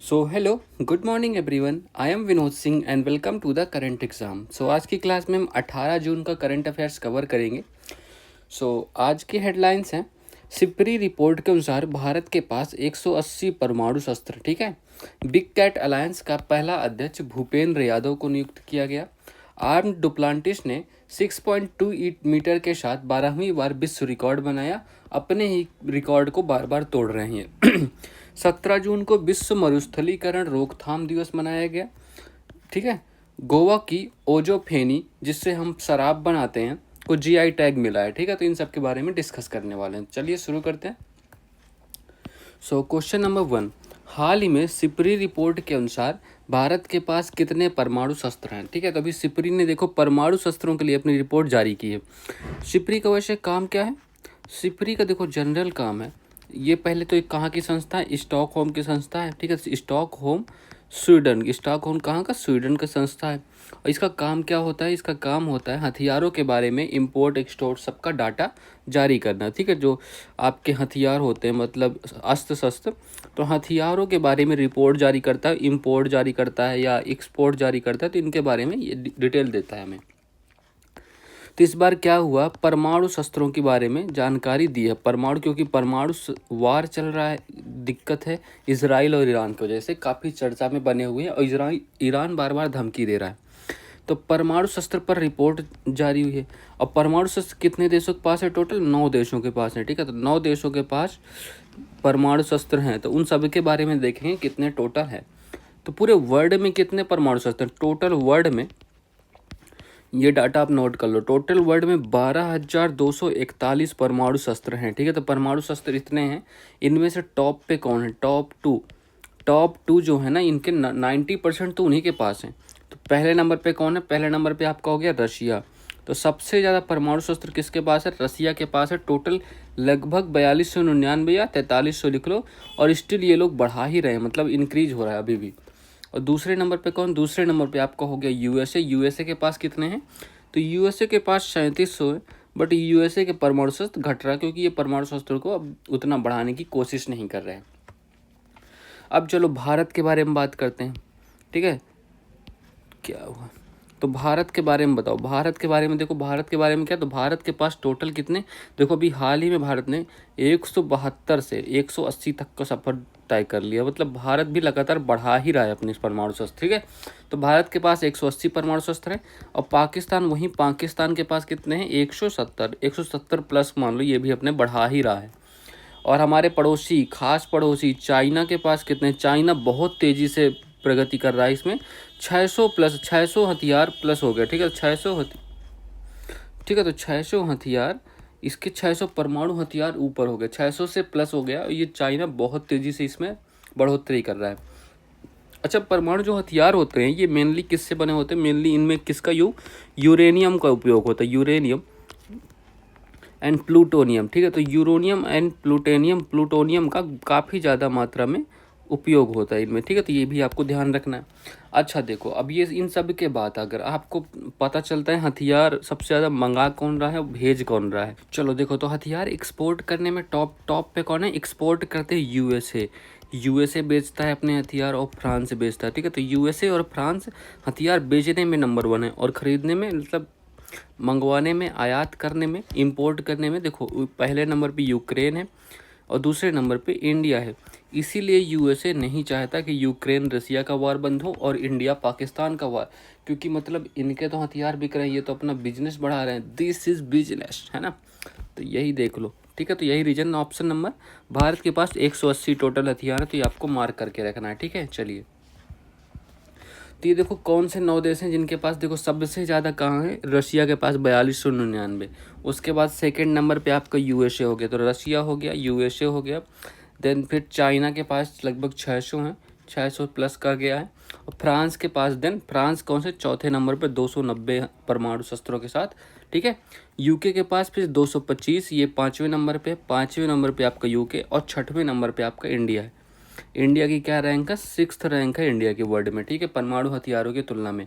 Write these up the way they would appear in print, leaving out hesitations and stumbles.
So hello, good morning everyone. I am Vinod Singh and welcome to the current exam. आज की class में हम 18 जून का करंट अफेयर्स कवर करेंगे। आज की हेडलाइंस हैं। सिप्री रिपोर्ट के अनुसार भारत के पास 180 परमाणु शस्त्र। ठीक है। बिग कैट अलायंस का पहला अध्यक्ष भूपेंद्र यादव को नियुक्त किया गया। आर्म डुप्लांटिस ने 6.28 मीटर के साथ 12वीं बार विश्व रिकॉर्ड बनाया। अपने ही रिकॉर्ड को बार बार तोड़ रहे हैं। 17 जून को विश्व मरुस्थलीकरण रोकथाम दिवस मनाया गया। ठीक है। गोवा की ओजो फेनी, जिससे हम शराब बनाते हैं, को जीआई टैग मिला है। ठीक है। तो इन सब के बारे में डिस्कस करने वाले हैं। चलिए शुरू करते हैं। Question number 1। हाल ही में सिपरी रिपोर्ट के अनुसार भारत के पास कितने परमाणु शस्त्र हैं। ठीक है। तो अभी सिपरी ने देखो परमाणु शस्त्रों के लिए अपनी रिपोर्ट जारी की है। सिपरी का वैसे काम क्या है? सिपरी का देखो जनरल काम है। ये पहले तो एक कहाँ की संस्था है? स्टॉकहोम की संस्था है। ठीक है। स्टॉकहोम स्वीडन, स्टॉकहोम कहाँ का? स्वीडन का संस्था है। और इसका काम क्या होता है? इसका काम होता है हथियारों के बारे में इंपोर्ट एक्सपोर्ट सबका डाटा जारी करना। ठीक है। जो आपके हथियार होते हैं, मतलब अस्त्र शस्त्र, तो हथियारों के बारे में रिपोर्ट जारी करता है, इंपोर्ट जारी करता है या एक्सपोर्ट जारी करता है। तो इनके बारे में ये डिटेल देता है हमें। तो इस बार क्या हुआ, परमाणु शस्त्रों के बारे में जानकारी दी है। परमाणु, क्योंकि परमाणु वार चल रहा है, दिक्कत है इसराइल और ईरान की वजह से, काफ़ी चर्चा में बने हुए हैं और ईरान बार बार धमकी दे रहा है। तो परमाणु शस्त्र पर रिपोर्ट जारी हुई है। और परमाणु शस्त्र कितने देशों के पास है? टोटल 9 देशों के पास है। ठीक है। तो 9 देशों के पास परमाणु शस्त्र हैं। तो उन सब के बारे में देखेंगे कितने टोटल है। तो पूरे वर्ल्ड में कितने परमाणु शस्त्र? टोटल वर्ल्ड में, ये डाटा आप नोट कर लो, टोटल वर्ल्ड में 12,241 परमाणु शस्त्र हैं। ठीक है। तो परमाणु शस्त्र इतने हैं। इनमें से टॉप पे कौन है? टॉप टू जो है ना, इनके 90% तो उन्हीं के पास हैं। तो पहले नंबर पे कौन है? पहले नंबर पे आपका हो गया रशिया। तो सबसे ज़्यादा परमाणु शस्त्र किसके पास है? रसिया के पास है। टोटल लगभग 4299 या 4300 लिख लो। और स्टिल ये लोग बढ़ा ही रहे हैं, मतलब इंक्रीज हो रहा है अभी भी। और दूसरे नंबर पे कौन? दूसरे नंबर पे आपका हो गया यूएसए। यूएसए के पास कितने हैं? तो यूएसए के पास 3700 है। बट यूएसए के परमाणु शस्त्र घट रहा है, क्योंकि ये परमाणु शस्त्र को अब उतना बढ़ाने की कोशिश नहीं कर रहे हैं। अब चलो भारत के बारे में बात करते हैं। ठीक है। क्या हुआ? तो भारत के बारे में बताओ। भारत के बारे में देखो, भारत के बारे में क्या, तो भारत के पास टोटल कितने, देखो अभी हाल ही में भारत ने 172 से 180 तक का सफर तय कर लिया। मतलब भारत भी लगातार बढ़ा ही रहा है अपने परमाणु शस्त्र। ठीक है। तो भारत के पास 180 परमाणु शस्त्र हैं। और पाकिस्तान के पास कितने हैं? 170 प्लस मान लो, ये भी अपने बढ़ा ही रहा है। और हमारे पड़ोसी, खास पड़ोसी चाइना के पास कितने? चाइना बहुत तेज़ी से प्रगति कर रहा है। इसमें 600 हथियार प्लस हो गया। ठीक है। 600, ठीक है। तो 600 हथियार, इसके 600 परमाणु हथियार ऊपर हो गए, 600 से प्लस हो गया। ये चाइना बहुत तेज़ी से इसमें बढ़ोतरी कर रहा है। अच्छा, परमाणु जो हथियार होते हैं ये मेनली किससे बने होते हैं? मेनली इनमें किसका यूरेनियम का उपयोग होता है। Uranium and plutonium. ठीक है। तो यूरेनियम एंड प्लूटोनियम का काफ़ी ज़्यादा मात्रा में उपयोग होता है इनमें। ठीक है। तो ये भी आपको ध्यान रखना है। अच्छा देखो, अब ये इन सब के बाद अगर आपको पता चलता है हथियार सबसे ज़्यादा मंगा कौन रहा है और भेज कौन रहा है। चलो देखो, तो हथियार एक्सपोर्ट करने में टॉप टॉप पे कौन है? एक्सपोर्ट करते हैं यूएसए। यूएसए बेचता है अपने हथियार और फ्रांस बेचता है। ठीक है। तो यूएसए और फ्रांस हथियार बेचने में नंबर 1 है। और ख़रीदने में, मतलब मंगवाने में, आयात करने में, इंपोर्ट करने में, देखो पहले नंबर पे यूक्रेन है और दूसरे नंबर पे इंडिया है। इसीलिए यूएसए नहीं चाहता कि यूक्रेन रसिया का वार बंद हो और इंडिया पाकिस्तान का वार, क्योंकि मतलब इनके तो हथियार बिक रहे हैं, ये तो अपना बिजनेस बढ़ा रहे हैं। दिस इज़ बिजनेस, है ना। तो यही देख लो। ठीक है। तो यही रीजन, ऑप्शन नंबर, भारत के पास 180 टोटल हथियार है। तो ये आपको मार्क करके रखना है। ठीक है। चलिए, तो ये देखो कौन से 9 देश हैं जिनके पास, देखो सबसे ज़्यादा कहाँ है? रशिया के पास 4299। उसके बाद सेकंड नंबर पे आपका यूएसए हो गया। तो रशिया हो गया, यूएसए हो गया। देन फिर चाइना के पास लगभग 600 हैं, 600 प्लस कर गया है। और फ्रांस के पास, देन फ्रांस कौन से? चौथे नंबर पे 290 परमाणु शस्त्रों के साथ। ठीक है। यूके के पास फिर 225, ये 5वें नंबर पे। 5वें नंबर पे आपका यूके और 6वें नंबर पे आपका इंडिया है। इंडिया की क्या रैंक है? 6th रैंक है इंडिया की वर्ल्ड में। ठीक है। परमाणु हथियारों की तुलना में।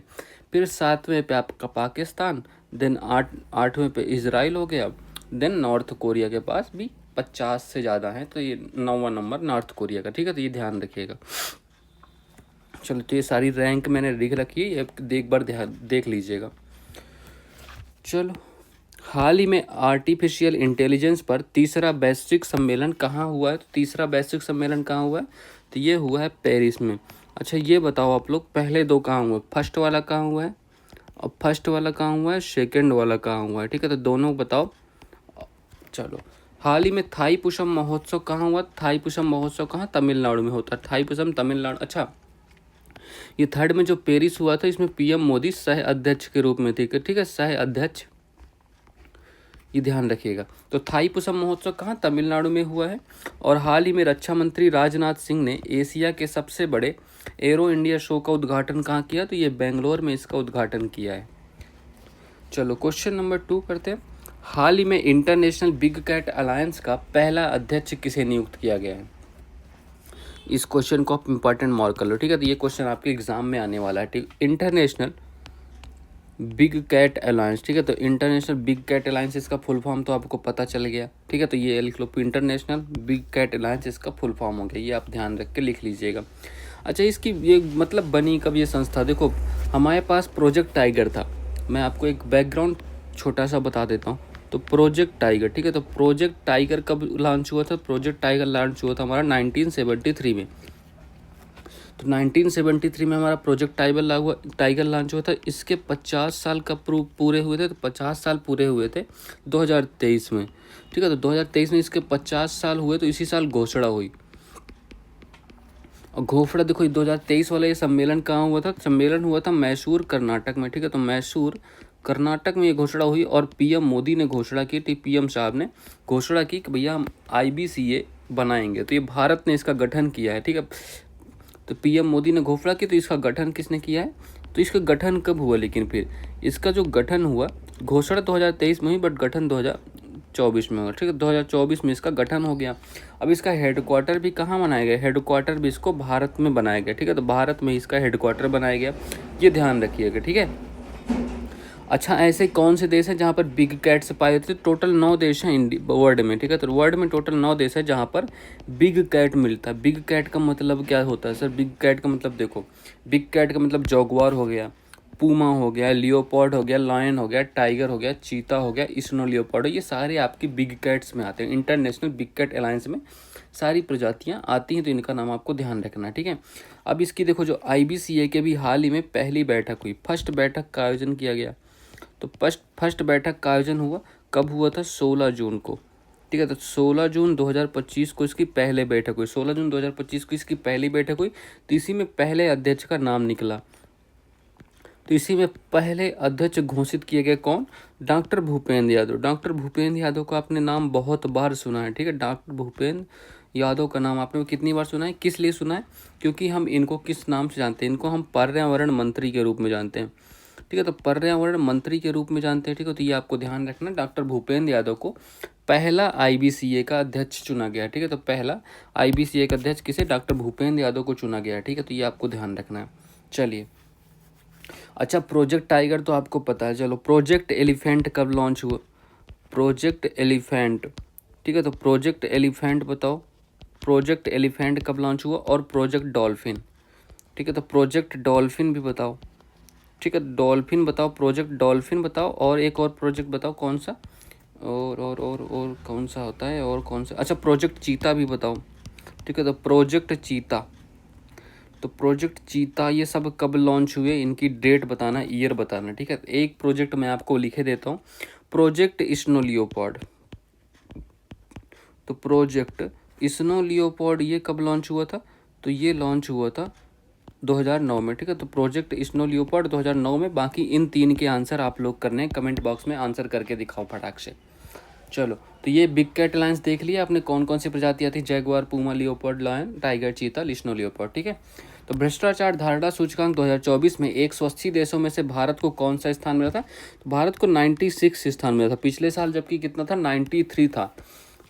फिर 7वें पे आपका पाकिस्तान। देन 8वें पे इसराइल हो गया। देन नॉर्थ कोरिया के पास भी 50 से ज़्यादा है। तो ये 9वां नंबर नॉर्थ कोरिया का। ठीक है। तो ये ध्यान रखिएगा। चलो, तो ये सारी रैंक मैंने लिख रखी है, एक बार ध्यान देख लीजिएगा। चलो, हाल ही में आर्टिफिशियल इंटेलिजेंस पर तीसरा वैश्विक सम्मेलन कहाँ हुआ है? तो तीसरा वैश्विक सम्मेलन कहाँ हुआ है? तो ये हुआ है पेरिस में। अच्छा, ये बताओ आप लोग, पहले दो कहाँ हुए? फर्स्ट वाला कहाँ हुआ है और फर्स्ट वाला कहाँ हुआ है, सेकंड वाला कहाँ हुआ है? ठीक है, तो दोनों बताओ। चलो, हाल ही में थाई पुषम महोत्सव कहाँ हुआ? थाई पुषम महोत्सव कहाँ? तमिलनाडु में होता है। थाई पुषम तमिलनाडु। अच्छा, ये थर्ड में जो पेरिस हुआ था, इसमें पीएम मोदी सह अध्यक्ष के रूप में थे। ठीक है, सह अध्यक्ष, ये ध्यान रखिएगा। तो थाई पुषम महोत्सव कहाँ? तमिलनाडु में हुआ है। और हाल ही में रक्षा मंत्री राजनाथ सिंह ने एशिया के सबसे बड़े एरो इंडिया शो का उद्घाटन कहाँ किया? तो ये बेंगलोर में इसका उद्घाटन किया है। चलो, क्वेश्चन नंबर 2 करते हैं। हाल ही में इंटरनेशनल बिग कैट अलायंस का पहला अध्यक्ष किसे नियुक्त किया गया है? इस क्वेश्चन को आप इंपॉर्टेंट मार्क कर लो। ठीक है, तो ये क्वेश्चन आपके एग्जाम में आने वाला है। ठीक, इंटरनेशनल बिग कैट अलायंस। ठीक है, तो इंटरनेशनल बिग कैट अलायंस, इसका फुल फॉर्म तो आपको पता चल गया। ठीक है, तो ये लिख लो, इंटरनेशनल बिग कैट अलायंस इसका फुल फॉर्म हो गया। ये आप ध्यान रख के लिख लीजिएगा। अच्छा, इसकी ये मतलब बनी कब ये संस्था? देखो, हमारे पास प्रोजेक्ट टाइगर था। मैं आपको एक बैकग्राउंड छोटा सा बता देता हूँ। तो प्रोजेक्ट टाइगर, ठीक है, तो प्रोजेक्ट टाइगर कब लॉन्च हुआ था? प्रोजेक्ट टाइगर लॉन्च हुआ था हमारा 1973 में। तो 1973 में हमारा प्रोजेक्ट टाइगर लॉन्च हुआ था। इसके 50 साल कब पूरे हुए थे? तो 50 साल पूरे हुए थे 2023 में। ठीक है, तो 2023 में इसके 50 साल हुए, तो इसी साल घोषणा हुई। और घोषणा देखो, 2023 वाला ये सम्मेलन कहाँ हुआ था? सम्मेलन हुआ था मैसूर, कर्नाटक में। ठीक है, तो मैसूर, कर्नाटक में ये घोषणा हुई और पीएम मोदी ने घोषणा की थी। पीएम साहब ने घोषणा की कि भैया हम IBCA बनाएंगे। तो ये भारत ने इसका गठन किया है। ठीक है, तो पीएम मोदी ने घोषणा की, तो इसका गठन किसने किया है? तो इसका गठन कब हुआ? लेकिन फिर इसका जो गठन हुआ, घोषणा 2023 में हुई, बट गठन 2024 में हुआ। ठीक है, 2024 में इसका गठन हो गया। अब इसका हेडक्वार्टर भी कहाँ बनाया गया? हेडक्वार्टर भी इसको भारत में बनाया गया। ठीक है, तो भारत में इसका हेडक्वार्टर बनाया गया, ये ध्यान रखिएगा। ठीक है। अच्छा, ऐसे कौन से देश हैं जहाँ पर बिग कैट्स पाए जाते हैं? टोटल 9 देश हैं वर्ल्ड में। ठीक है, तो वर्ल्ड में टोटल 9 देश है जहाँ पर बिग कैट मिलता है। बिग कैट का मतलब क्या होता है सर? बिग कैट का मतलब देखो, बिग कैट का मतलब जगुआर हो गया, पूमा हो गया, लियोपॉर्ड हो गया, लायन हो गया, टाइगर हो गया, चीता हो गया, स्नो लियोपॉर्ड, ये सारे आपकी बिग कैट्स में आते हैं। इंटरनेशनल बिग कैट अलायंस में सारी प्रजातियाँ आती हैं, तो इनका नाम आपको ध्यान रखना है। ठीक है, अब इसकी देखो, जो IBCA के भी हाल ही में पहली बैठक हुई, फर्स्ट बैठक का आयोजन किया गया। तो फर्स्ट बैठक का आयोजन हुआ, कब हुआ था? 16 जून को। ठीक है, तो 16 जून 2025 को इसकी पहले बैठक हुई। 16 जून 2025 को इसकी पहली बैठक हुई। तो इसी में पहले अध्यक्ष का नाम निकला। तो इसी में पहले अध्यक्ष घोषित किए गए कौन? डॉक्टर भूपेंद्र यादव। डॉक्टर भूपेंद्र यादव का आपने नाम बहुत बार सुना है। ठीक है, डॉक्टर भूपेंद्र यादव का नाम आपने कितनी बार सुना है? किस लिए सुना है? क्योंकि हम इनको किस नाम से जानते हैं? इनको हम पर्यावरण मंत्री के रूप में जानते हैं। ठीक है, तो पर्यावरण मंत्री के रूप में जानते हैं। ठीक है, तो ये आपको ध्यान रखना, डॉक्टर भूपेंद्र यादव को पहला IBCA का अध्यक्ष चुना गया। ठीक है, तो पहला IBCA का अध्यक्ष किसे? डॉक्टर भूपेंद्र यादव को चुना गया। ठीक है, तो ये आपको ध्यान रखना है। चलिए, अच्छा, प्रोजेक्ट टाइगर तो आपको पता है। चलो, प्रोजेक्ट एलिफेंट कब लॉन्च हुआ? Project elephant. ठीक है, तो प्रोजेक्ट एलिफेंट बताओ, प्रोजेक्ट एलिफेंट कब लॉन्च हुआ? और प्रोजेक्ट डॉल्फिन। ठीक है, तो प्रोजेक्ट डॉल्फिन भी बताओ। ठीक है, डॉल्फिन बताओ, प्रोजेक्ट डॉल्फिन बताओ, और एक और प्रोजेक्ट बताओ कौन सा, और कौन सा होता है, और कौन सा? अच्छा, प्रोजेक्ट चीता भी बताओ। ठीक है, तो प्रोजेक्ट चीता, तो प्रोजेक्ट चीता ये सब कब लॉन्च हुए? इनकी डेट बताना, ईयर बताना। ठीक है, एक प्रोजेक्ट मैं आपको लिखे देता हूँ, प्रोजेक्ट स्नो लियोपॉर्ड। तो प्रोजेक्ट स्नो लियोपॉर्ड ये कब लॉन्च हुआ था? तो ये लॉन्च हुआ था 2009 में। ठीक है, तो प्रोजेक्ट स्नो लियोपॉर्ड 2009 में। बाकी इन 3 के आंसर आप लोग करने हैं, कमेंट बॉक्स में आंसर करके दिखाओ फटाक से। चलो, तो ये बिग कैट अलायंस देख लिया आपने, कौन कौन सी प्रजातियाँ थी? Jaguar, Puma, leopard, lion, tiger, चीता, स्नो लियोपॉर्ड। ठीक है, तो भ्रष्टाचार धारणा सूचकांक 2024 में 180 देशों में से भारत को कौन सा स्थान मिला था? तो भारत को 96 स्थान मिला था पिछले साल, जबकि कितना था? 93 था।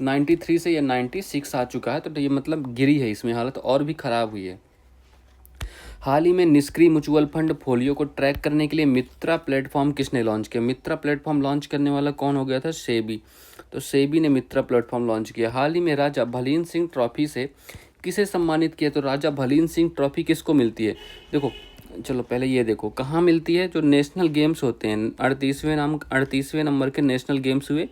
93 से ये 96 आ चुका है, तो ये मतलब गिरी है इसमें, हालत और भी ख़राब हुई है। हाल ही में निष्क्रिय म्यूचुअल फंड फोलियो को ट्रैक करने के लिए मित्रा प्लेटफॉर्म किसने लॉन्च किया? मित्रा प्लेटफॉर्म लॉन्च करने वाला कौन हो गया था? सेबी। तो सेबी ने मित्रा प्लेटफॉर्म लॉन्च किया। हाल ही में राजा भलीन सिंह ट्रॉफी से किसे सम्मानित किया? तो राजा भलीन सिंह ट्रॉफी किसको मिलती है? देखो चलो पहले ये देखो कहाँ मिलती है। जो नेशनल गेम्स होते हैं 38वें नंबर के नेशनल गेम्स हुए,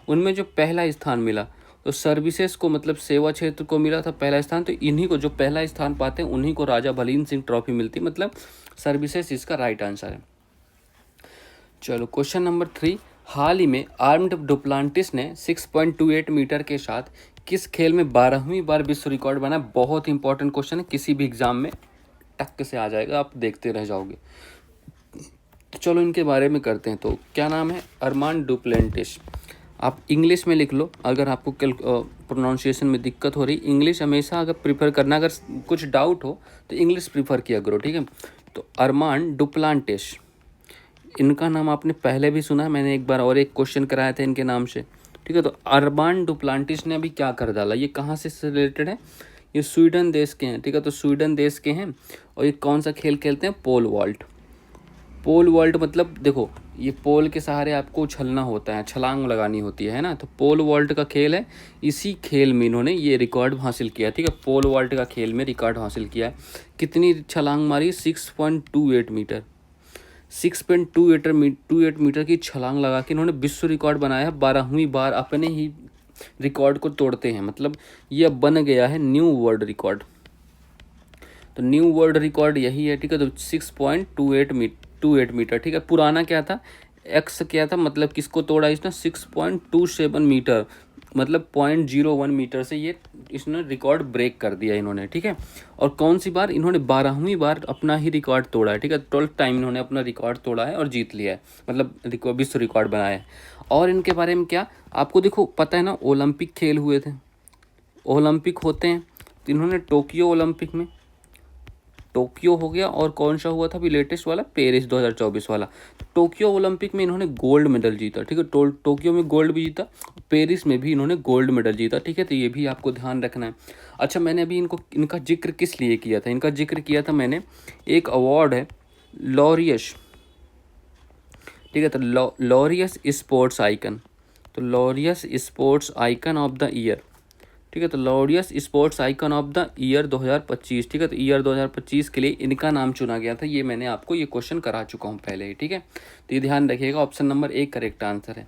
उनमें जो पहला स्थान मिला तो सर्विसेज को, मतलब सेवा क्षेत्र को मिला था पहला स्थान। तो इन्हीं को, जो पहला स्थान पाते हैं उन्हीं को राजा भलीन सिंह ट्रॉफी मिलती है, मतलब सर्विसेज इसका राइट आंसर है। चलो क्वेश्चन नंबर 3, हाल ही में आर्म्ड डुप्लांटिस ने 6.28 मीटर के साथ किस खेल में 12वीं बार विश्व रिकॉर्ड बनाया? बहुत इंपॉर्टेंट क्वेश्चन है, किसी भी एग्जाम में टक से आ जाएगा, आप देखते रह जाओगे। तो चलो इनके बारे में करते हैं। तो क्या नाम है? अरमान डुप्लांटिस। आप इंग्लिश में लिख लो अगर आपको प्रोनाउंसिएशन में दिक्कत हो रही। इंग्लिश हमेशा अगर प्रीफर करना, अगर कुछ डाउट हो तो इंग्लिश प्रीफर किया करो, ठीक है। तो अरमान डुप्लांटिस, इनका नाम आपने पहले भी सुना है, मैंने एक बार और एक क्वेश्चन कराया था इनके नाम से, ठीक है। तो अरमान डुप्लांटिस ने अभी क्या कर डाला, ये कहाँ से रिलेटेड है? ये स्वीडन देश के हैं, ठीक है। तो स्वीडन देश के हैं और ये कौन सा खेल खेलते हैं? Pole vault. पोल वॉल्ट मतलब देखो, ये पोल के सहारे आपको उछलना होता है, छलांग लगानी होती है ना। तो पोल वॉल्ट का खेल है, इसी खेल में इन्होंने ये रिकॉर्ड हासिल किया, ठीक है। पोल वॉल्ट का खेल में रिकॉर्ड हासिल किया है। कितनी छलांग मारी? 6.28 मीटर। 6.28 मीटर की छलांग लगा के इन्होंने विश्व रिकॉर्ड बनाया है। 12वीं बार अपने ही रिकॉर्ड को तोड़ते हैं, मतलब ये अब बन गया है न्यू वर्ल्ड रिकॉर्ड। तो न्यू वर्ल्ड रिकॉर्ड यही है, ठीक है। तो 6.28 मीटर, ठीक है। पुराना क्या था? एक्स क्या था, मतलब किसको तोड़ा इसने? 6.27 मीटर, मतलब 0.01 मीटर से ये इसने रिकॉर्ड ब्रेक कर दिया इन्होंने, ठीक है। और कौन सी बार? इन्होंने 12वीं बार अपना ही रिकॉर्ड तोड़ा है, ठीक है। 12th टाइम इन्होंने अपना रिकॉर्ड तोड़ा है और जीत लिया है, मतलब विश्व रिकॉर्ड बनाया है। और इनके बारे में क्या आपको देखो पता है ना, ओलंपिक खेल हुए थे, ओलंपिक होते हैं। तो इन्होंने टोक्यो ओलंपिक में, टोक्यो हो गया, और कौन सा हुआ था अभी लेटेस्ट वाला? पेरिस 2024 वाला। तो टोक्यो ओलंपिक में इन्होंने गोल्ड मेडल जीता, ठीक है। टोक्यो में गोल्ड भी जीता, पेरिस में भी इन्होंने गोल्ड मेडल जीता, ठीक है। तो ये भी आपको ध्यान रखना है। अच्छा, मैंने अभी इनका जिक्र किस लिए किया था? इनका जिक्र किया था मैंने, एक अवार्ड है लॉरियस, ठीक है। तो लॉरियस स्पोर्ट्स आइकन, तो Laureus sports icon of the year, ठीक है। तो Laureus sports icon of the year 2025, ठीक है। तो ईयर 2025 के लिए इनका नाम चुना गया था। ये मैंने आपको ये क्वेश्चन करा चुका हूँ पहले ही, ठीक है। तो ये ध्यान रखिएगा, ऑप्शन नंबर 1 करेक्ट आंसर है।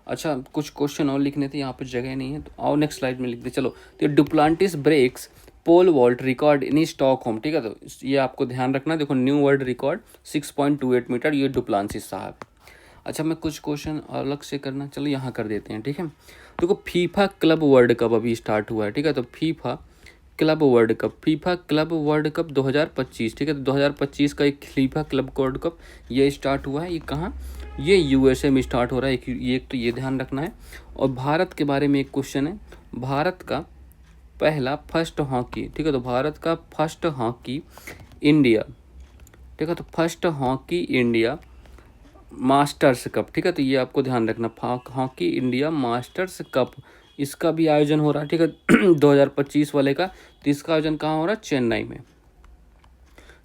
अच्छा, कुछ क्वेश्चन और लिखने थे, यहाँ पर जगह नहीं है, तो आओ नेक्स्ट स्लाइड में लिख दे। चलो, तो Duplantis breaks pole vault record in Stockholm, ठीक है। तो ये आपको ध्यान रखना, देखो न्यू वर्ल्ड रिकॉर्ड 6.28 मीटर, ये डुप्लांटिस साहब। अच्छा, मैं कुछ क्वेश्चन अलग से करना, चलो यहाँ कर देते हैं, ठीक है। देखो फीफा क्लब वर्ल्ड कप अभी स्टार्ट हुआ है, ठीक है। तो फीफा क्लब वर्ल्ड कप 2025, ठीक है। तो 2025 का एक फीफा क्लब वर्ल्ड कप ये स्टार्ट हुआ है। ये कहाँ? ये यूएसए में स्टार्ट हो रहा है। एक तो ये ध्यान रखना है। और भारत के बारे में एक क्वेश्चन है, भारत का पहला फर्स्ट हॉकी, ठीक है। तो भारत का फर्स्ट हॉकी इंडिया, ठीक है। तो first hockey India masters cup, ठीक है। तो ये आपको ध्यान रखना, हॉकी इंडिया मास्टर्स कप, इसका भी आयोजन हो रहा है, ठीक है। 2025 वाले का। तो इसका आयोजन कहाँ हो रहा है? चेन्नई में।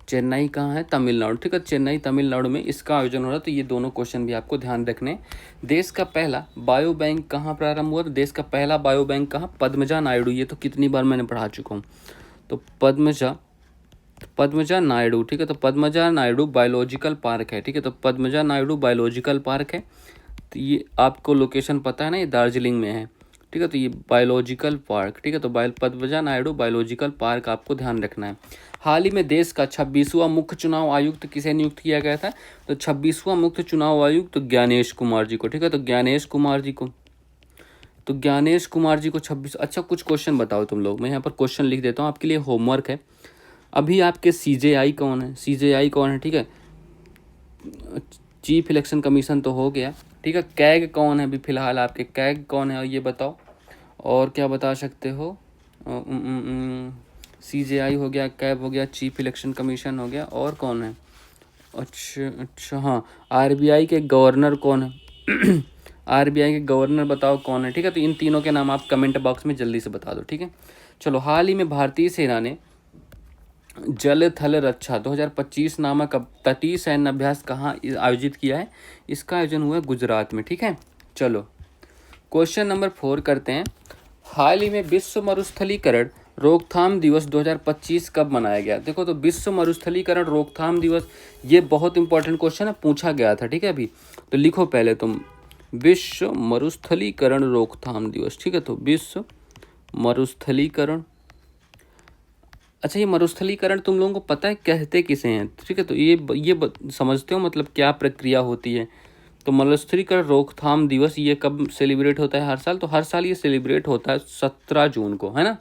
चेन्नई कहाँ है? तमिलनाडु, ठीक है। चेन्नई तमिलनाडु में इसका आयोजन हो रहा है। तो ये दोनों क्वेश्चन भी आपको ध्यान रखने। देश का पहला बायो बैंक कहाँ प्रारंभ हुआ? तो देश का पहला बायो बैंक कहाँ? पद्मजा नायडू। ये तो कितनी बार मैंने पढ़ा चुका हूँ। तो पद्मजा नायडू, ठीक है। तो पद्मजा नायडू बायोलॉजिकल पार्क है, ठीक है। तो पद्मजा नायडू बायोलॉजिकल पार्क है। तो ये आपको लोकेशन पता है ना, ये दार्जिलिंग में है, ठीक है। तो ये बायोलॉजिकल पार्क, ठीक है। तो पद्मजा नायडू बायोलॉजिकल पार्क आपको ध्यान रखना है। हाल ही में देश का 26वां मुख्य चुनाव आयुक्त किसे नियुक्त किया गया था? तो 26वां मुख्य चुनाव आयुक्त ज्ञानेश कुमार जी को, ठीक है। तो ज्ञानेश कुमार जी को 26। अच्छा, कुछ क्वेश्चन बताओ तुम लोग, मैं यहाँ पर क्वेश्चन लिख देता हूँ आपके लिए, होमवर्क है। अभी आपके CJI कौन है? CJI कौन है, ठीक है। चीफ इलेक्शन कमीशन तो हो गया, ठीक है। कैग कौन है अभी फिलहाल आपके? कैग कौन है ये बताओ। और क्या बता सकते हो? CJI हो गया, कैग हो गया, चीफ इलेक्शन कमीशन हो गया, और कौन है? अच्छा हाँ, RBI के गवर्नर कौन है? RBI के गवर्नर बताओ कौन है, ठीक है। तो इन तीनों के नाम आप कमेंट बॉक्स में जल्दी से बता दो, ठीक है। चलो, हाल ही में भारतीय सेना ने जल थल रक्षा 2025 नामक तटीय सैन्य अभ्यास कहाँ आयोजित किया है? इसका आयोजन हुआ है गुजरात में, ठीक है। चलो क्वेश्चन नंबर 4 करते हैं। हाल ही में विश्व मरुस्थलीकरण रोकथाम दिवस 2025 कब मनाया गया? देखो तो विश्व मरुस्थलीकरण रोकथाम दिवस, ये बहुत इंपॉर्टेंट क्वेश्चन है, पूछा गया था, ठीक है। अभी तो लिखो पहले तुम, विश्व मरुस्थलीकरण रोकथाम दिवस, ठीक है। तो विश्व मरुस्थलीकरण, अच्छा ये मरुस्थलीकरण तुम लोगों को पता है कहते किसे हैं, ठीक है। तो ये समझते हो मतलब क्या प्रक्रिया होती है? तो मरुस्थलीकरण रोकथाम दिवस ये कब सेलिब्रेट होता है हर साल? तो हर साल ये सेलिब्रेट होता है 17 जून को, है ना।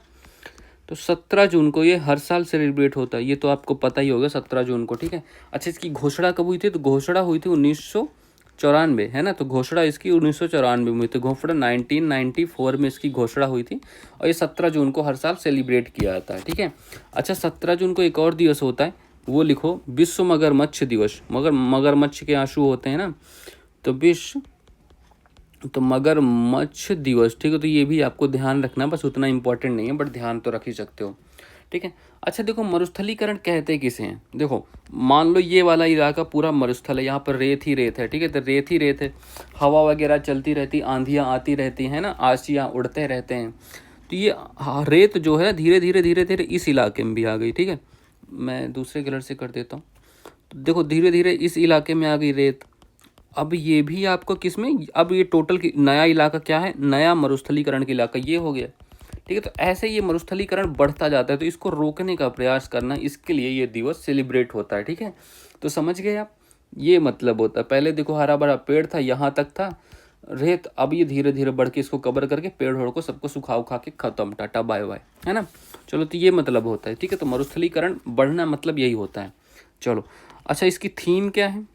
तो 17 जून को ये हर साल सेलिब्रेट होता है, ये तो आपको पता ही होगा 17 जून को, ठीक है। अच्छा इसकी घोषणा कब हुई थी? तो घोषणा हुई थी 1994, है ना। तो घोषणा इसकी 1994 में हुई थी, घोषणा 1994 में इसकी घोषणा हुई थी, और ये 17 जून को हर साल सेलिब्रेट किया जाता है, ठीक है। अच्छा 17 जून को एक और दिवस होता है, वो लिखो, विश्व मगरमच्छ दिवस। मगरमच्छ के आंसू होते हैं ना, तो विश्व तो मगरमच्छ दिवस, ठीक है। तो ये भी आपको ध्यान रखना, बस उतना इंपॉर्टेंट नहीं है बट ध्यान तो रख ही सकते हो, ठीक है। अच्छा देखो मरुस्थलीकरण कहते किसे हैं? देखो मान लो ये वाला इलाका पूरा मरुस्थल है, यहाँ पर रेत ही रेत है, ठीक है। तो रेत ही रेत है, हवा वगैरह चलती रहती, आंधियाँ आती रहती हैं ना, आशियाँ उड़ते रहते हैं। तो ये रेत जो है धीरे धीरे धीरे धीरे इस इलाके में भी आ गई, ठीक है। मैं दूसरे कलर से कर देता हूँ। तो देखो धीरे धीरे इस इलाके में आ गई रेत। अब ये भी आपको किस में, अब ये टोटल नया इलाका क्या है? नया मरुस्थलीकरण का इलाका ये हो गया, ठीक है। तो ऐसे ये मरुस्थलीकरण बढ़ता जाता है, तो इसको रोकने का प्रयास करना, इसके लिए ये दिवस सेलिब्रेट होता है, ठीक है। तो समझ गए आप, ये मतलब होता है। पहले देखो हरा भरा पेड़ था, यहाँ तक था रेत, अब ये धीरे धीरे बढ़ के इसको कवर करके पेड़ होड़ को सबको सुखा उखा के खत्म, टाटा बाय बाय, है ना। चलो तो ये मतलब होता है, ठीक है। तो मरुस्थलीकरण बढ़ना मतलब यही होता है। चलो अच्छा इसकी थीम क्या है?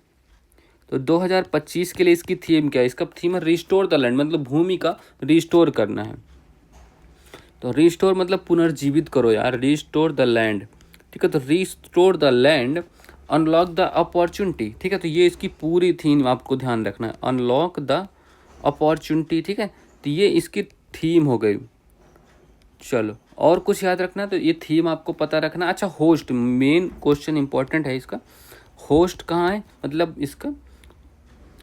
तो 2025 के लिए इसकी थीम क्या है? इसका थीम है रिस्टोर द लैंड, मतलब भूमि का रिस्टोर करना है। तो रिस्टोर मतलब पुनर्जीवित करो यार, रिस्टोर द लैंड, ठीक है। तो restore the land, unlock the opportunity, ठीक है। तो ये इसकी पूरी थीम आपको ध्यान रखना है, अनलॉक द अपॉर्चुनिटी, ठीक है। तो ये इसकी थीम हो गई। चलो और कुछ याद रखना, तो ये थीम आपको पता रखना। अच्छा होस्ट, मेन क्वेश्चन इंपॉर्टेंट है इसका, होस्ट कहाँ है, मतलब इसका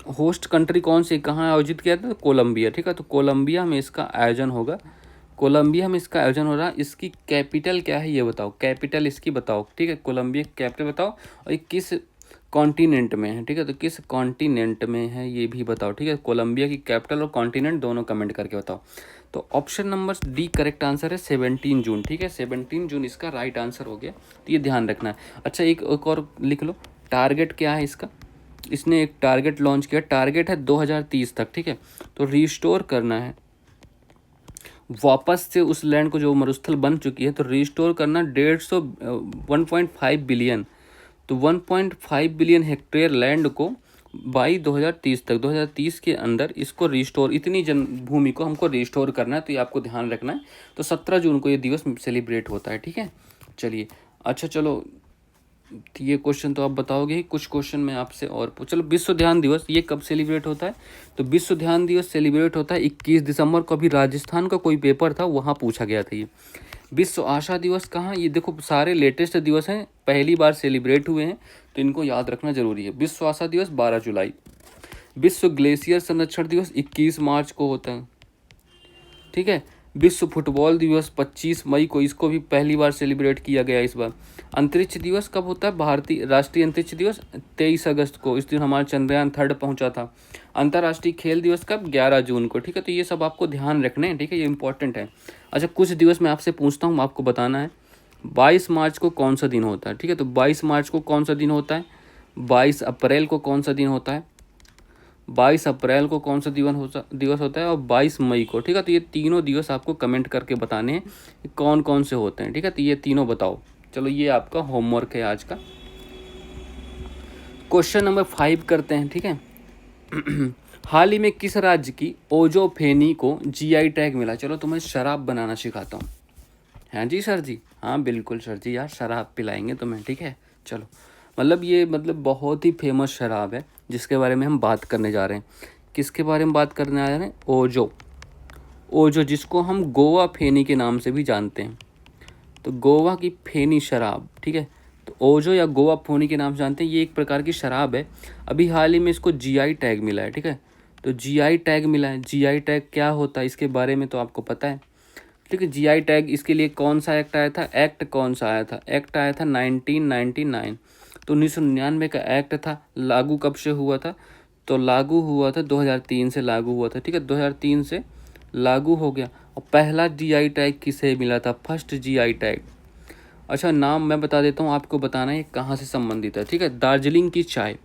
होस्ट कंट्री कौन सी, कहाँ आयोजित किया था? तो कोलंबिया, ठीक है। तो कोलंबिया में इसका आयोजन होगा, कोलंबिया में इसका आयोजन हो रहा है। इसकी कैपिटल क्या है ये बताओ, कैपिटल इसकी बताओ, ठीक है। कोलंबिया की कैपिटल बताओ, और ये किस कॉन्टिनेंट में है, ठीक है। तो किस कॉन्टिनेंट में है ये भी बताओ, ठीक है। कोलंबिया की कैपिटल और कॉन्टिनेंट दोनों कमेंट करके बताओ। तो option number D correct answer है 17 जून, ठीक है। 17 जून इसका राइट आंसर हो गया, तो ये ध्यान रखना है। अच्छा एक और लिख लो, टारगेट क्या है इसका? इसने एक टारगेट लॉन्च किया, टारगेट है 2030 तक, ठीक है। तो रिस्टोर करना है वापस से उस लैंड को जो मरुस्थल बन चुकी है, तो रिस्टोर करना 1.5 बिलियन, तो 1.5 बिलियन हेक्टेयर लैंड को बाई 2030 तक, 2030 के अंदर इसको रिस्टोर, इतनी जन भूमि को हमको रिस्टोर करना है, तो ये आपको ध्यान रखना है। तो 17 जून को ये दिवस सेलिब्रेट होता है, ठीक है। चलिए अच्छा चलो ये क्वेश्चन तो आप बताओगे ही, कुछ क्वेश्चन मैं आपसे और चलो विश्व ध्यान दिवस ये कब सेलिब्रेट होता है? तो विश्व ध्यान दिवस सेलिब्रेट होता है 21 दिसंबर को। अभी राजस्थान का कोई पेपर था वहाँ पूछा गया था ये। विश्व आशा दिवस कहाँ? ये देखो सारे लेटेस्ट दिवस हैं, पहली बार सेलिब्रेट हुए हैं, तो इनको याद रखना जरूरी है। विश्व आशा दिवस 12 जुलाई। विश्व ग्लेशियर संरक्षण दिवस 21 मार्च को होता है, ठीक है। विश्व फुटबॉल दिवस 25 मई को, इसको भी पहली बार सेलिब्रेट किया गया इस बार। अंतरिक्ष दिवस कब होता है? भारतीय राष्ट्रीय अंतरिक्ष दिवस 23 अगस्त को, इस दिन हमारा चंद्रयान 3 पहुंचा था। अंतर्राष्ट्रीय खेल दिवस कब? 11 जून को, ठीक है। तो ये सब आपको ध्यान रखने हैं, ठीक है, ये इंपॉर्टेंट है। अच्छा कुछ दिवस मैं आपसे पूछता हूँ, आपको बताना है 22 मार्च को कौन सा दिन होता है, ठीक है। तो 22 मार्च को कौन सा दिन होता है? 22 अप्रैल को कौन सा दिन होता है? 22 अप्रैल को कौन सा दिवस होता है? और 22 मई को, ठीक है। तो ये तीनों दिवस आपको कमेंट करके बताने हैं कि कौन कौन से होते हैं, ठीक है। तो ये तीनों बताओ। चलो ये आपका होमवर्क है आज का। क्वेश्चन नंबर 5 करते हैं, ठीक है। हाल ही में किस राज्य की ओजोफेनी को जीआई टैग मिला? चलो तुम्हें शराब बनाना सिखाता हूँ। हाँ जी सर जी, हाँ बिल्कुल सर जी, यार शराब पिलाएंगे तुम्हें, ठीक है। चलो मतलब ये मतलब बहुत ही फेमस शराब है जिसके बारे में हम बात करने जा रहे हैं। किसके बारे में बात करने आ रहे हैं? ओजो। ओजो जिसको हम गोवा फेनी के नाम से भी जानते हैं, तो गोवा की फेनी शराब, ठीक है। तो ओजो या गोवा फेनी के नाम से जानते हैं, ये एक प्रकार की शराब है। अभी हाल ही में इसको जीआई टैग मिला है, ठीक है। तो जीआई टैग मिला है, जीआई टैग क्या होता है इसके बारे में तो आपको पता है। ठीक है। जीआई टैग इसके लिए कौन सा एक्ट आया था, एक्ट कौन सा आया था, एक्ट आया था 1999। तो 1999 का एक्ट था, लागू कब से हुआ था, तो लागू हुआ था 2003 से लागू हुआ था। ठीक है, 2003 से लागू हो गया। और पहला जीआई टैग किसे मिला था, फर्स्ट जीआई टैग। अच्छा, नाम मैं बता देता हूँ, आपको बताना है कहाँ से संबंधित है। ठीक है, दार्जिलिंग की चाय।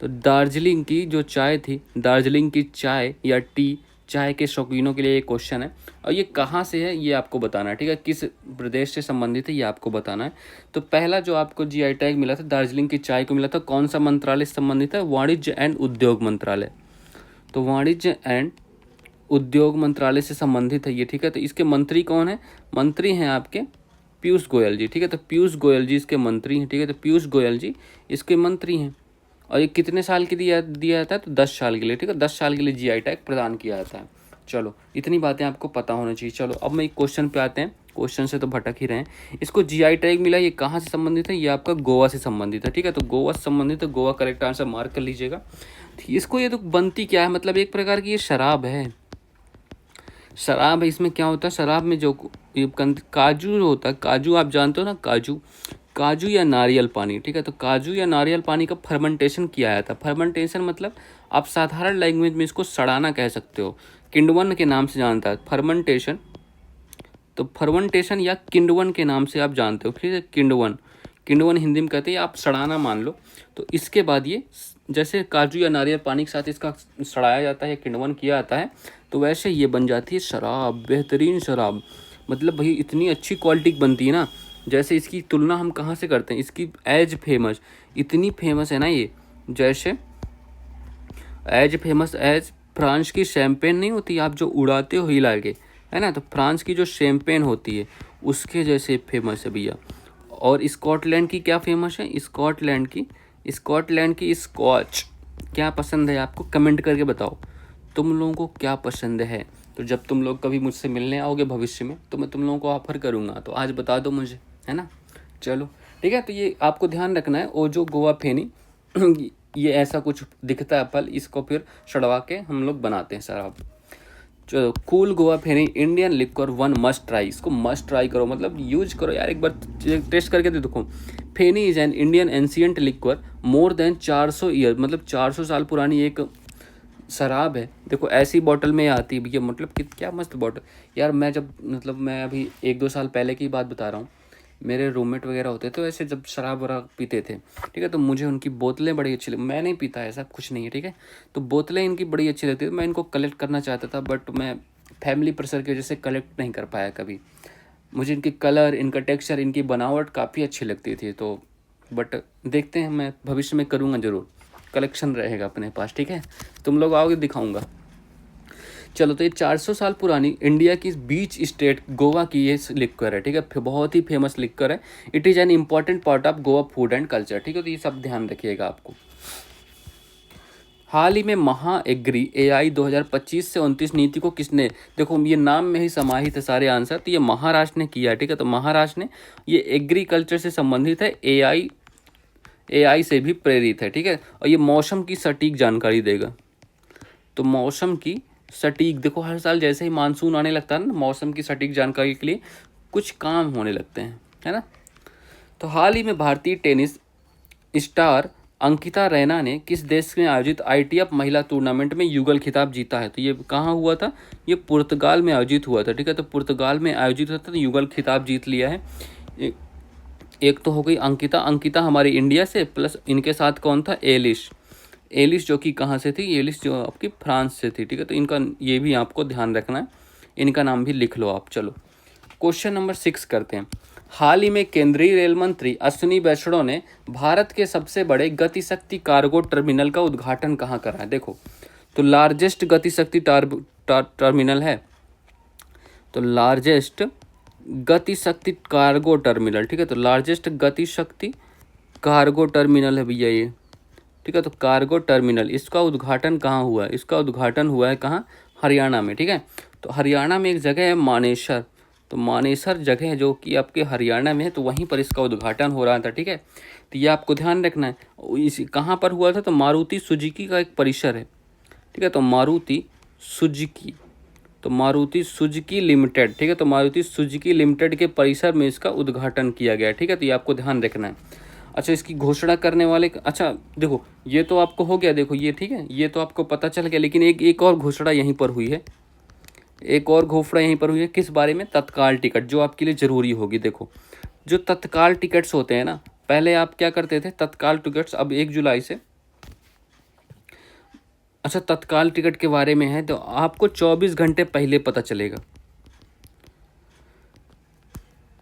तो दार्जिलिंग की जो चाय थी, दार्जिलिंग की चाय या टी, चाय के शौकीनों के लिए ये क्वेश्चन है। और ये कहाँ से है ये आपको बताना है। ठीक है, किस प्रदेश से संबंधित है ये आपको बताना है। तो पहला जो आपको जीआई टैग मिला था दार्जिलिंग की चाय को मिला था, कौन सा मंत्रालय से संबंधित है, वाणिज्य एंड उद्योग मंत्रालय। तो वाणिज्य एंड उद्योग मंत्रालय से संबंधित है ये। ठीक है, तो इसके मंत्री कौन है, मंत्री हैं आपके पीयूष गोयल जी। ठीक है, तो पीयूष गोयल जी इसके मंत्री हैं। ठीक है, तो पीयूष गोयल जी इसके मंत्री हैं। और ये कितने साल के दिया जाता है, तो 10 साल के लिए। ठीक है, 10 साल के लिए जीआई टैग प्रदान किया जाता है। चलो, इतनी बातें आपको पता होनी चाहिए। चलो अब मैं एक क्वेश्चन पे आते हैं, क्वेश्चन से तो भटक ही रहे हैं। इसको जीआई टैग मिला, ये कहाँ से संबंधित है, ये आपका गोवा से संबंधित है। ठीक है, तो गोवा से संबंधित है, गोवा करेक्ट आंसर मार्क कर लीजिएगा। इसको ये तो बनती क्या है, मतलब एक प्रकार की ये शराब है, शराब है। इसमें क्या होता है, शराब में जो ये काजू जो होता है, काजू आप जानते हो ना, काजू, काजू या नारियल पानी। ठीक है, तो काजू या नारियल पानी का फर्मेंटेशन किया जाता है। फर्मेंटेशन मतलब आप साधारण लैंग्वेज में इसको सड़ाना कह सकते हो, किण्वन के नाम से जानता है फर्मेंटेशन। तो फर्मेंटेशन या किण्वन के नाम से आप जानते हो। ठीक है, किण्वन, किण्वन हिंदी में कहते हैं, आप सड़ाना मान लो। तो इसके बाद ये जैसे काजू या नारियल पानी के साथ इसका सड़ाया जाता है, किण्वन किया जाता है, तो वैसे ये बन जाती है शराब, बेहतरीन शराब। मतलब भाई इतनी अच्छी क्वालिटी की बनती है ना। जैसे इसकी तुलना हम कहाँ से करते हैं, इसकी एज फेमस, इतनी फेमस है ना ये, जैसे एज फेमस एज फ्रांस की शैम्पेन नहीं होती, आप जो उड़ाते हो हिला के, है ना, तो फ्रांस की जो शैम्पेन होती है उसके जैसे फेमस है भैया। और स्कॉटलैंड की क्या फेमस है, स्कॉटलैंड की, स्कॉटलैंड की स्कॉच। क्या पसंद है आपको, कमेंट करके बताओ तुम लोगों को क्या पसंद है। तो जब तुम लोग कभी मुझसे मिलने आओगे भविष्य में, तो मैं तुम लोगों को ऑफर करूँगा, तो आज बता दो मुझे, है ना। चलो ठीक है, तो ये आपको ध्यान रखना है। ओजो गोवा फेनी ये ऐसा कुछ दिखता है फल, इसको फिर सड़वा के हम लोग बनाते हैं शराब। चलो, cool Goa feni Indian liquor one must try, इसको मस्ट ट्राई करो, मतलब यूज करो यार, एक बार टेस्ट करके तो देखो। Feni is an Indian ancient liquor more than 400 year, मतलब 400 साल पुरानी एक शराब है। देखो ऐसी बॉटल में आती है भैया, मतलब कि क्या मस्त बॉटल यार। मैं जब, मतलब मैं अभी 1-2 साल पहले की बात बता रहा हूँ, मेरे रूममेट वगैरह होते थे वैसे, जब शराब वराब पीते थे, ठीक है, तो मुझे उनकी बोतलें बड़ी अच्छी लगती। मैं नहीं पीता, ऐसा कुछ नहीं है, ठीक है, तो बोतलें इनकी बड़ी अच्छी लगती थी। मैं इनको कलेक्ट करना चाहता था, बट मैं फैमिली प्रेशर की वजह से कलेक्ट नहीं कर पाया कभी। मुझे इनकी कलर, इनका टेक्सचर, इनकी बनावट काफ़ी अच्छी लगती थी। तो बट देखते हैं, मैं भविष्य में करूँगा ज़रूर, कलेक्शन रहेगा अपने पास। ठीक है, तुम लोग आओगे दिखाऊंगा। चलो, तो ये 400 साल पुरानी इंडिया की बीच स्टेट गोवा की ये लिक्कर है। ठीक है, बहुत ही फेमस लिक्कर है। It is an important part of Goa food and culture. ठीक है, तो ये सब ध्यान रखिएगा आपको। हाल ही में महा एग्री AI 2025 से 29 नीति को किसने, देखो ये नाम में ही समाहित है सारे आंसर, तो ये महाराष्ट्र ने किया है। ठीक है, तो महाराष्ट्र ने, ये एग्रीकल्चर से संबंधित है, AI से भी प्रेरित है। ठीक है, और ये मौसम की सटीक जानकारी देगा। तो मौसम की सटीक, देखो हर साल जैसे ही मानसून आने लगता है ना, मौसम की सटीक जानकारी के लिए कुछ काम होने लगते हैं, है ना। तो हाल ही में भारतीय टेनिस स्टार अंकिता रैना ने किस देश में आयोजित ITF महिला टूर्नामेंट में युगल खिताब जीता है। तो ये कहाँ हुआ था, ये पुर्तगाल में आयोजित हुआ था। ठीक है, तो पुर्तगाल में आयोजित हुआ था, तो युगल खिताब जीत लिया है। एक तो हो गई अंकिता, अंकिता हमारी इंडिया से, प्लस इनके साथ कौन था, एलिश, एलिस जो कि कहाँ से थी, एलिस जो आपकी फ्रांस से थी। ठीक है, तो इनका ये भी आपको ध्यान रखना है, इनका नाम भी लिख लो आप। चलो क्वेश्चन नंबर 6 करते हैं। हाल ही में केंद्रीय रेल मंत्री अश्विनी वैष्णव ने भारत के सबसे बड़े गति शक्ति कार्गो टर्मिनल का उद्घाटन कहाँ करा है। देखो, तो लार्जेस्ट गति शक्ति टर्मिनल है, तो लार्जेस्ट गति शक्ति कार्गो टर्मिनल। ठीक है, तो लार्जेस्ट गति शक्ति कार्गो टर्मिनल है भैया ये। ठीक है, तो कार्गो टर्मिनल, इसका उद्घाटन कहाँ हुआ है, इसका उद्घाटन हुआ है कहाँ, हरियाणा में। ठीक है, तो हरियाणा में एक जगह है मानेसर, तो मानेसर जगह जो कि आपके हरियाणा में है, तो वहीं पर इसका उद्घाटन हो रहा था। ठीक है, तो ये आपको ध्यान रखना है। इस कहाँ पर हुआ था, तो मारुति सुजुकी का एक परिसर है। ठीक है, तो मारुति सुजुकी तो मारुति सुजुकी लिमिटेड, ठीक है, तो मारुति सुजुकी लिमिटेड के परिसर में इसका उद्घाटन किया गया, ठीक है, तो ये आपको ध्यान रखना है। अच्छा, इसकी घोषणा करने वाले, अच्छा देखो ये तो आपको हो गया, देखो ये, ठीक है, ये तो आपको पता चल गया, लेकिन एक और घोषणा यहीं पर हुई है, एक और घोषणा यहीं पर हुई है। किस बारे में? तत्काल टिकट, जो आपके लिए ज़रूरी होगी। देखो जो तत्काल टिकट्स होते हैं ना, पहले आप क्या करते थे, तत्काल टिकट्स अब 1 जुलाई से, अच्छा तत्काल टिकट के बारे में है तो आपको 24 घंटे पहले पता चलेगा,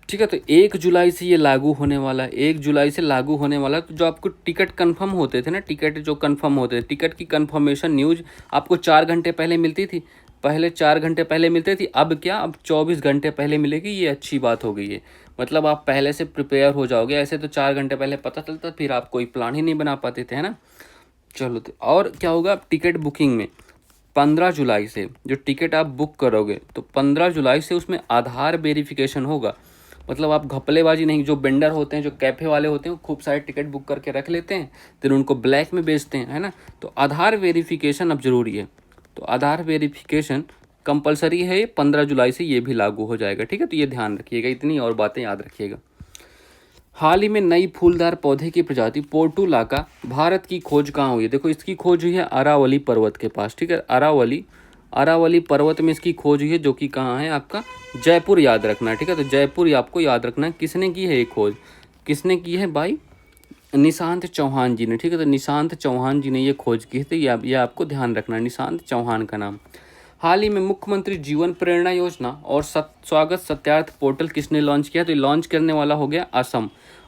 ठीक है। तो 1 जुलाई से ये लागू होने वाला है, 1 जुलाई से लागू होने वाला है। तो जो आपको टिकट कंफर्म होते थे ना, टिकट जो कंफर्म होते थे, टिकट की कंफर्मेशन न्यूज़ आपको 4 घंटे पहले मिलती थी, पहले 4 घंटे पहले मिलती थी, अब क्या, अब 24 घंटे पहले मिलेगी। ये अच्छी बात हो गई है, मतलब आप पहले से प्रिपेयर हो जाओगे। ऐसे तो 4 घंटे पहले पता चलता, फिर आप कोई प्लान ही नहीं बना पाते थे, है ना। चलो, तो और क्या होगा, आप टिकट बुकिंग में 15 जुलाई से जो टिकट आप बुक करोगे, तो 15 जुलाई से उसमें आधार वेरिफिकेशन होगा। मतलब आप घपलेबाजी नहीं, जो वेंडर होते हैं, जो कैफ़े वाले होते हैं, वो खूब सारे टिकट बुक करके रख लेते हैं, फिर उनको ब्लैक में बेचते हैं, है ना। तो आधार वेरिफिकेशन अब ज़रूरी है, तो आधार वेरिफिकेशन कंपलसरी है। ये 15 जुलाई से ये भी लागू हो जाएगा, ठीक है। तो ये ध्यान रखिएगा, इतनी और बातें याद रखिएगा। हाल ही में नई फूलदार पौधे की प्रजाति पोर्टुलाका भारत की खोज कहाँ हुई है? देखो इसकी खोज हुई है अरावली पर्वत के पास, ठीक है। अरावली पर्वत में इसकी खोज हुई है, जो कि कहाँ है आपका, जयपुर, याद रखना है, ठीक है। तो जयपुर आपको याद रखना है। किसने की है ये खोज, किसने की है भाई? निशांत चौहान जी ने, ठीक है। तो निशांत चौहान जी ने ये खोज की है, तो ये आपको ध्यान रखना है, निशांत चौहान का नाम। हाल ही में मुख्यमंत्री जीवन प्रेरणा योजना और स्वागत सत्यार्थ पोर्टल किसने लॉन्च किया? तो लॉन्च करने वाला हो गया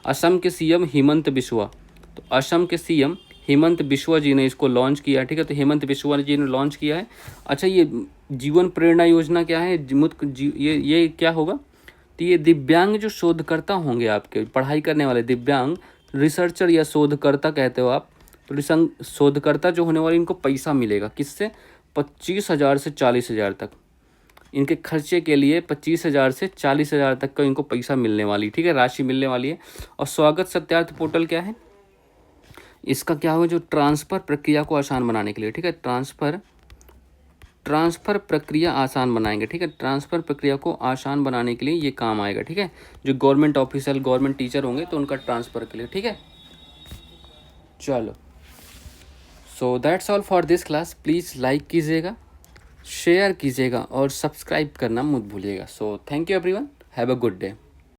असम के सीएम हिमंत बिस्वा। तो असम के सीएम हेमंत बिस्वा जी ने इसको लॉन्च किया, ठीक है। तो हेमंत बिस्वा जी ने लॉन्च किया है। अच्छा, ये जीवन प्रेरणा योजना क्या है? ये क्या होगा? तो ये दिव्यांग जो शोधकर्ता होंगे, आपके पढ़ाई करने वाले दिव्यांग रिसर्चर या शोधकर्ता कहते हो आप, तो शोधकर्ता जो होने वाले, इनको पैसा मिलेगा। किससे? 25,000 से 40,000 तक। इनके खर्चे के लिए 25,000 से 40,000 तक का इनको पैसा मिलने वाली, ठीक है, राशि मिलने वाली है। और स्वागत सत्यार्थ पोर्टल क्या है? इसका क्या होगा, जो ट्रांसफ़र प्रक्रिया को आसान बनाने के लिए, ठीक है, ट्रांसफ़र प्रक्रिया आसान बनाएंगे, ठीक है। ट्रांसफ़र प्रक्रिया को आसान बनाने के लिए ये काम आएगा, ठीक है। जो गवर्नमेंट ऑफिसर, गवर्नमेंट टीचर होंगे, तो उनका ट्रांसफ़र के लिए, ठीक है। चलो, so that's all for this class. Please like कीजिएगा, शेयर कीजिएगा और सब्सक्राइब करना मत भूलिएगा। So thank you everyone, have a good day.